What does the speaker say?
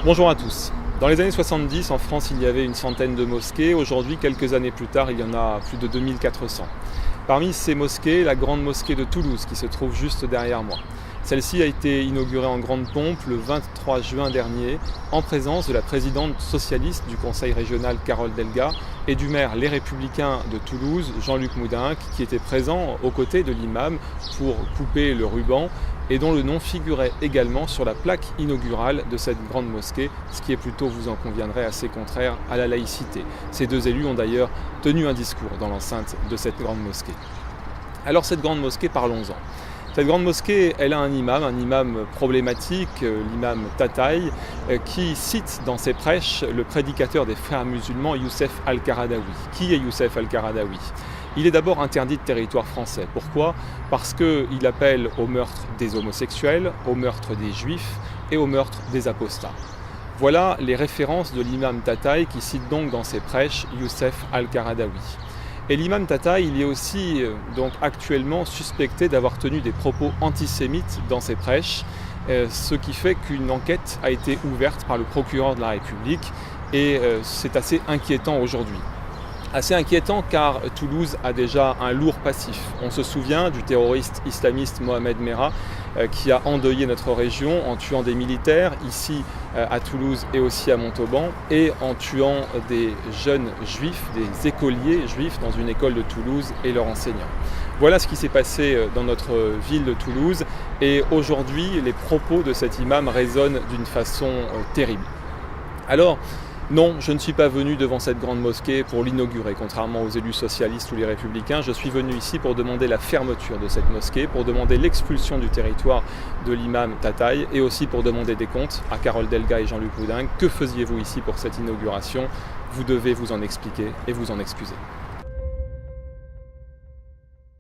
Bonjour à tous. Dans les années 70, en France, il y avait une centaine de mosquées. Aujourd'hui, quelques années plus tard, il y en a plus de 2400. Parmi ces mosquées, la grande mosquée de Toulouse, qui se trouve juste derrière moi. Celle-ci a été inaugurée en grande pompe le 23 juin dernier, en présence de la présidente socialiste du conseil régional Carole Delga et du maire Les Républicains de Toulouse, Jean-Luc Moudenc, qui était présent aux côtés de l'imam pour couper le ruban et dont le nom figurait également sur la plaque inaugurale de cette grande mosquée, ce qui est plutôt, vous en conviendrez, assez contraire à la laïcité. Ces deux élus ont d'ailleurs tenu un discours dans l'enceinte de cette grande mosquée. Alors cette grande mosquée, parlons-en. Cette grande mosquée, elle a un imam problématique, l'imam Tataï, qui cite dans ses prêches le prédicateur des frères musulmans, Youssef Al-Qaradawi. Qui est Youssef Al-Qaradawi ? Il est d'abord interdit de territoire français. Pourquoi ? Parce qu'il appelle au meurtre des homosexuels, au meurtre des juifs et au meurtre des apostats. Voilà les références de l'imam Tataï qui cite donc dans ses prêches Youssef Al-Qaradawi. Et l'imam Tataï, il est aussi donc actuellement suspecté d'avoir tenu des propos antisémites dans ses prêches, ce qui fait qu'une enquête a été ouverte par le procureur de la République et c'est assez inquiétant aujourd'hui. Assez inquiétant car Toulouse a déjà un lourd passif. On se souvient du terroriste islamiste Mohamed Merah qui a endeuillé notre région en tuant des militaires ici à Toulouse et aussi à Montauban et en tuant des jeunes juifs, des écoliers juifs dans une école de Toulouse et leurs enseignants. Voilà ce qui s'est passé dans notre ville de Toulouse et aujourd'hui les propos de cet imam résonnent d'une façon terrible. Alors, non, je ne suis pas venu devant cette grande mosquée pour l'inaugurer, contrairement aux élus socialistes ou les républicains. Je suis venu ici pour demander la fermeture de cette mosquée, pour demander l'expulsion du territoire de l'imam Tataï et aussi pour demander des comptes à Carole Delga et Jean-Luc Moudenc. Que faisiez-vous ici pour cette inauguration ? Vous devez vous en expliquer et vous en excuser.